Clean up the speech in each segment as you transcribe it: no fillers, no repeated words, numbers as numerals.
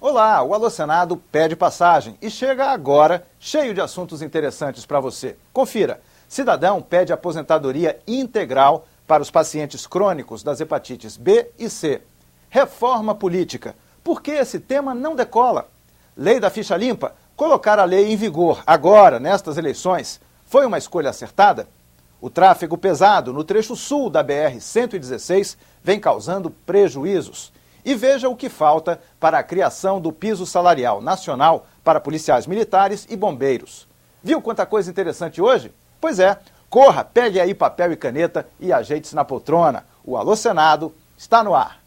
Olá, o Alô Senado pede passagem e chega agora cheio de assuntos interessantes para você. Confira, cidadão pede aposentadoria integral para os pacientes crônicos das hepatites B e C. Reforma política, por que esse tema não decola? Lei da ficha limpa, colocar a lei em vigor agora, nestas eleições, foi uma escolha acertada? O tráfego pesado no trecho sul da BR-116 vem causando prejuízos. E veja o que falta para a criação do piso salarial nacional para policiais militares e bombeiros. Viu quanta coisa interessante hoje? Pois é, corra, pegue aí papel e caneta e ajeite-se na poltrona. O Alô Senado está no ar.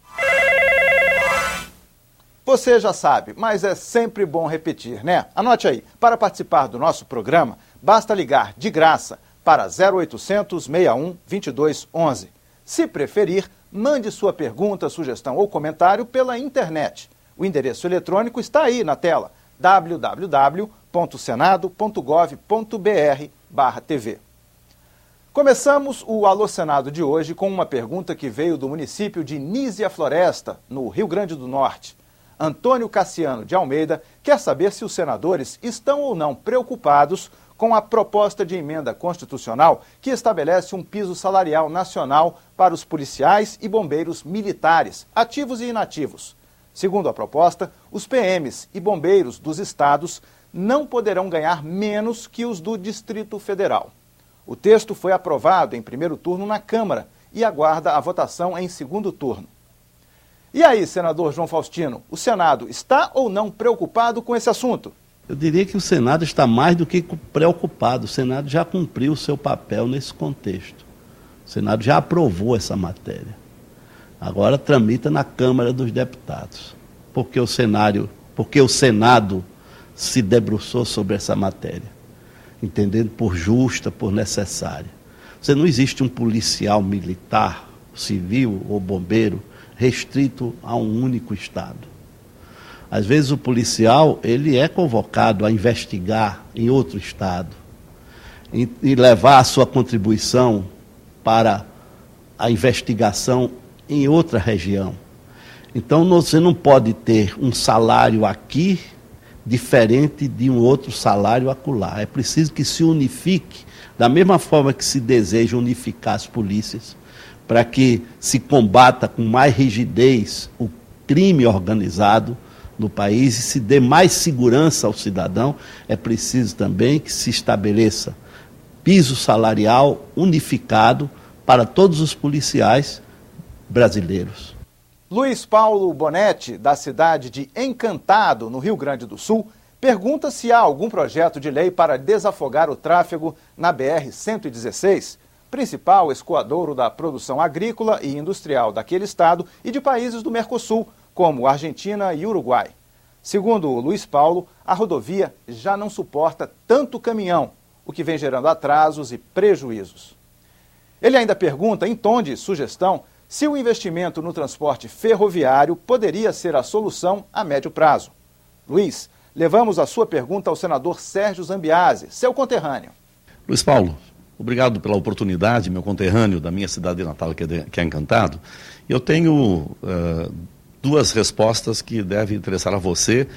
Você já sabe, mas é sempre bom repetir, né? Anote aí, para participar do nosso programa, basta ligar de graça para 0800 61 22 11. Se preferir, mande sua pergunta, sugestão ou comentário pela internet. O endereço eletrônico está aí na tela, www.senado.gov.br/TV. Começamos o Alô Senado de hoje com uma pergunta que veio do município de Nísia Floresta, no Rio Grande do Norte. Antônio Cassiano de Almeida quer saber se os senadores estão ou não preocupados com a proposta de emenda constitucional que estabelece um piso salarial nacional para os policiais e bombeiros militares, ativos e inativos. Segundo a proposta, os PMs e bombeiros dos estados não poderão ganhar menos que os do Distrito Federal. O texto foi aprovado em primeiro turno na Câmara e aguarda a votação em segundo turno. E aí, senador João Faustino, o Senado está ou não preocupado com esse assunto? Eu diria que o Senado está mais do que preocupado. O Senado já cumpriu o seu papel nesse contexto. O Senado já aprovou essa matéria. Agora tramita na Câmara dos Deputados. Porque o Senado se debruçou sobre essa matéria, entendendo por justa, por necessária. Não existe um policial militar, civil ou bombeiro restrito a um único estado. Às vezes o policial ele é convocado a investigar em outro estado e levar a sua contribuição para a investigação em outra região. Então você não pode ter um salário aqui diferente de um outro salário acolá. É preciso que se unifique, da mesma forma que se deseja unificar as polícias, para que se combata com mais rigidez o crime organizado no país e se dê mais segurança ao cidadão. É preciso também que se estabeleça piso salarial unificado para todos os policiais brasileiros. Luiz Paulo Bonetti, da cidade de Encantado, no Rio Grande do Sul, pergunta se há algum projeto de lei para desafogar o tráfego na BR-116, principal escoadouro da produção agrícola e industrial daquele estado e de países do Mercosul, como Argentina e Uruguai. Segundo o Luiz Paulo, a rodovia já não suporta tanto caminhão, o que vem gerando atrasos e prejuízos. Ele ainda pergunta, em tom de sugestão, se o investimento no transporte ferroviário poderia ser a solução a médio prazo. Luiz, levamos a sua pergunta ao senador Sérgio Zambiase, seu conterrâneo. Luiz Paulo, obrigado pela oportunidade, meu conterrâneo da minha cidade natal, que é Encantado. Eu tenho duas respostas que devem interessar a você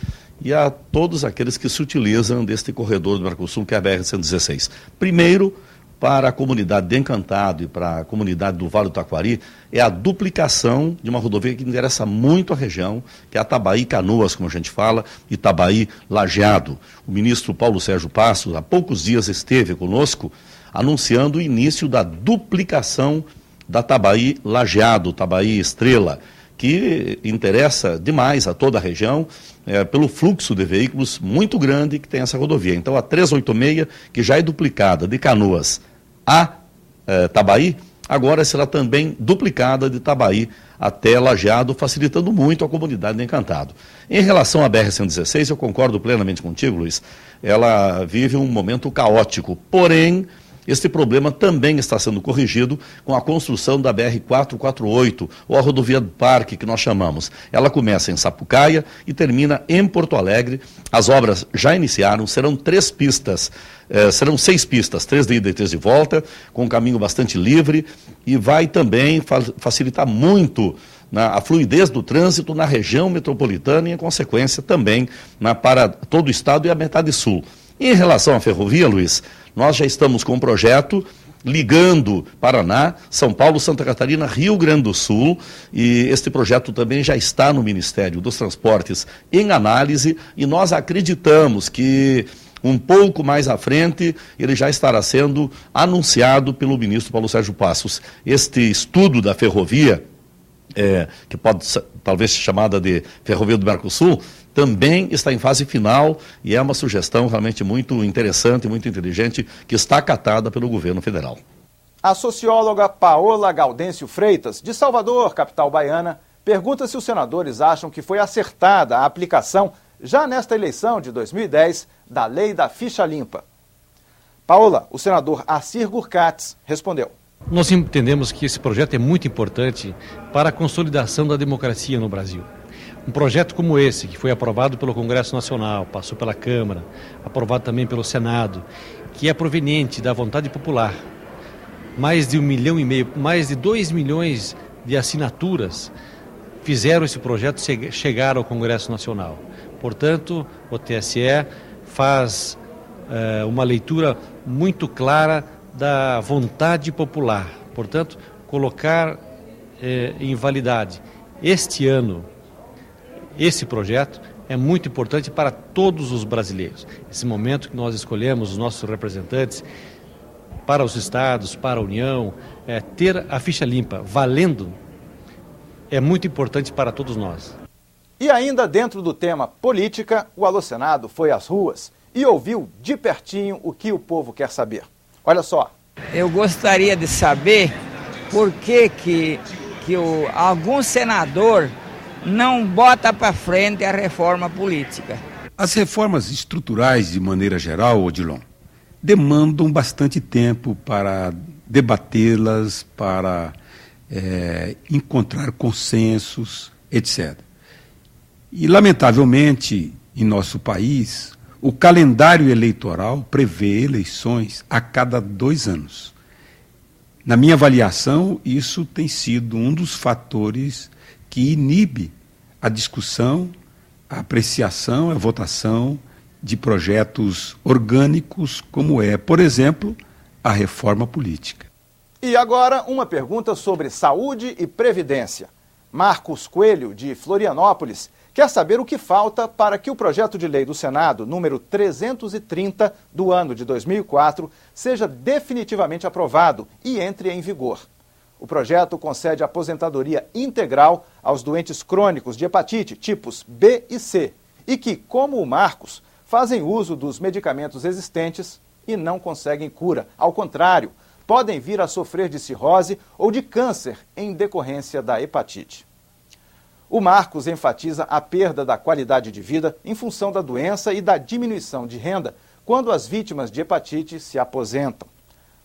e a todos aqueles que se utilizam deste corredor do Mercosul, que é a BR-116. Primeiro, para a comunidade de Encantado e para a comunidade do Vale do Taquari, é a duplicação de uma rodovia que interessa muito a região, que é a Itabaí-Canoas, como a gente fala, Itabaí-Lajeado. O ministro Paulo Sérgio Passos, há poucos dias, esteve conosco, anunciando o início da duplicação da Itabaí-Lajeado, Itabaí-Estrela, que interessa demais a toda a região, pelo fluxo de veículos muito grande que tem essa rodovia. Então, a 386, que já é duplicada de Canoas a Itabaí, agora será também duplicada de Itabaí até Lajeado, facilitando muito a comunidade de Encantado. Em relação à BR-116, eu concordo plenamente contigo, Luiz, ela vive um momento caótico, porém, este problema também está sendo corrigido com a construção da BR-448, ou a rodovia do Parque, que nós chamamos. Ela começa em Sapucaia e termina em Porto Alegre. As obras já iniciaram, serão 3 pistas, serão 6 pistas, 3 de ida e 3 de volta, com um caminho bastante livre, e vai também facilitar muito a fluidez do trânsito na região metropolitana e, em consequência, também para todo o estado e a metade sul. Em relação à ferrovia, Luiz, nós já estamos com um projeto ligando Paraná, São Paulo, Santa Catarina, Rio Grande do Sul, e este projeto também já está no Ministério dos Transportes em análise, e nós acreditamos que um pouco mais à frente ele já estará sendo anunciado pelo ministro Paulo Sérgio Passos. Este estudo da ferrovia, que pode talvez ser chamada de Ferrovia do Mercosul, também está em fase final e é uma sugestão realmente muito interessante, muito inteligente, que está acatada pelo governo federal. A socióloga Paola Gaudêncio Freitas, de Salvador, capital baiana, pergunta se os senadores acham que foi acertada a aplicação, já nesta eleição de 2010, da lei da ficha limpa. Paola, o senador Assir Gurkhatz respondeu. Nós entendemos que esse projeto é muito importante para a consolidação da democracia no Brasil. Um projeto como esse, que foi aprovado pelo Congresso Nacional, passou pela Câmara, aprovado também pelo Senado, que é proveniente da vontade popular, mais de 1,5 milhão, mais de 2 milhões de assinaturas fizeram esse projeto chegar ao Congresso Nacional. Portanto, o TSE faz uma leitura muito clara da vontade popular. Portanto, colocar em validade este ano esse projeto é muito importante para todos os brasileiros. Esse momento que nós escolhemos os nossos representantes para os estados, para a União, ter a ficha limpa valendo é muito importante para todos nós. E ainda dentro do tema política, o Alô Senado foi às ruas e ouviu de pertinho o que o povo quer saber. Olha só. Eu gostaria de saber por que algum senador não bota para frente a reforma política. As reformas estruturais, de maneira geral, Odilon, demandam bastante tempo para debatê-las, para encontrar consensos, etc. E, lamentavelmente, em nosso país, o calendário eleitoral prevê eleições a cada 2 anos. Na minha avaliação, isso tem sido um dos fatores que inibe a discussão, a apreciação, a votação de projetos orgânicos, como é, por exemplo, a reforma política. E agora, uma pergunta sobre saúde e previdência. Marcos Coelho, de Florianópolis, quer saber o que falta para que o projeto de lei do Senado, número 330 do ano de 2004, seja definitivamente aprovado e entre em vigor. O projeto concede aposentadoria integral aos doentes crônicos de hepatite, tipos B e C, e que, como o Marcos, fazem uso dos medicamentos existentes e não conseguem cura. Ao contrário, podem vir a sofrer de cirrose ou de câncer em decorrência da hepatite. O Marcos enfatiza a perda da qualidade de vida em função da doença e da diminuição de renda quando as vítimas de hepatite se aposentam.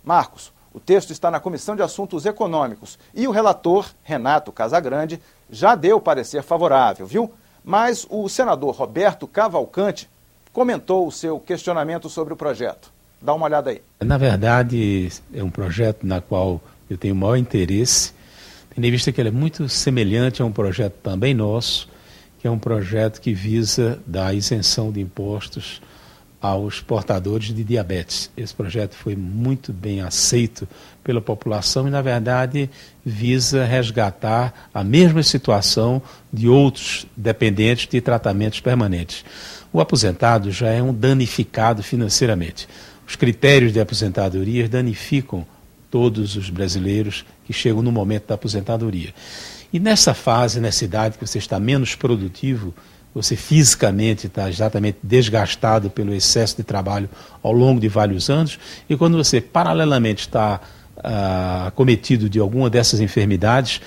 Marcos, o texto está na Comissão de Assuntos Econômicos e o relator, Renato Casagrande, já deu parecer favorável, viu? Mas o senador Roberto Cavalcante comentou o seu questionamento sobre o projeto. Dá uma olhada aí. Na verdade, é um projeto na qual eu tenho o maior interesse, tendo em vista que ele é muito semelhante a um projeto também nosso, que é um projeto que visa dar isenção de impostos aos portadores de diabetes. Esse projeto foi muito bem aceito pela população e, na verdade, visa resgatar a mesma situação de outros dependentes de tratamentos permanentes. O aposentado já é um danificado financeiramente. Os critérios de aposentadoria danificam todos os brasileiros que chegam no momento da aposentadoria. E nessa fase, nessa idade que você está menos produtivo, você fisicamente está exatamente desgastado pelo excesso de trabalho ao longo de vários anos, e quando você paralelamente está acometido de alguma dessas enfermidades,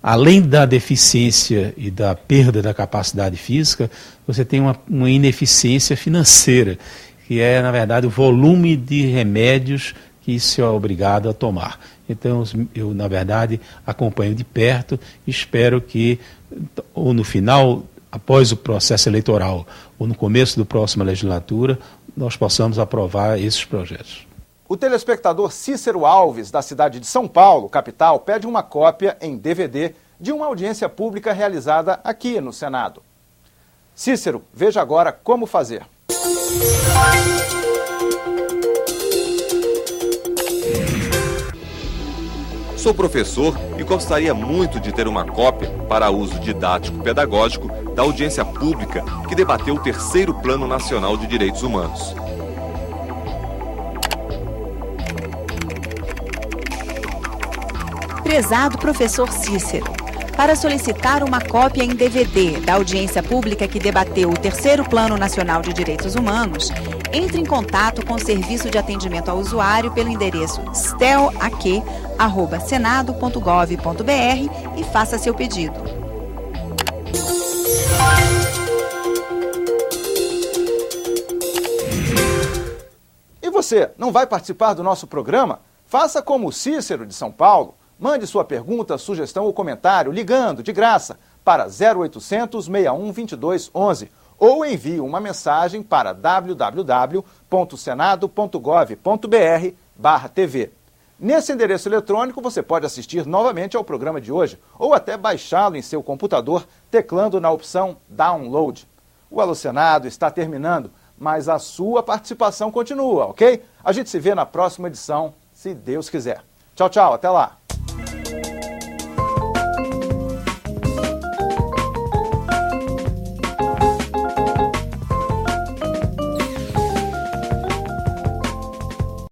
além da deficiência e da perda da capacidade física, você tem uma ineficiência financeira, que é, na verdade, o volume de remédios que se é obrigado a tomar. Então, eu, na verdade, acompanho de perto e espero que, ou no final, após o processo eleitoral, ou no começo da próxima legislatura, nós possamos aprovar esses projetos. O telespectador Cícero Alves, da cidade de São Paulo, capital, pede uma cópia em DVD de uma audiência pública realizada aqui no Senado. Cícero, veja agora como fazer. Sou professor e gostaria muito de ter uma cópia para uso didático-pedagógico da audiência pública que debateu o terceiro Plano Nacional de Direitos Humanos. Prezado professor Cícero, para solicitar uma cópia em DVD da audiência pública que debateu o terceiro Plano Nacional de Direitos Humanos, entre em contato com o Serviço de Atendimento ao Usuário pelo endereço stel@senado.gov.br e faça seu pedido. E você, não vai participar do nosso programa? Faça como o Cícero de São Paulo. Mande sua pergunta, sugestão ou comentário ligando de graça para 0800 61 22 11 ou envie uma mensagem para www.senado.gov.br/TV. Nesse endereço eletrônico você pode assistir novamente ao programa de hoje ou até baixá-lo em seu computador teclando na opção Download. O Alô Senado está terminando, mas a sua participação continua, ok? A gente se vê na próxima edição, se Deus quiser. Tchau, tchau, até lá!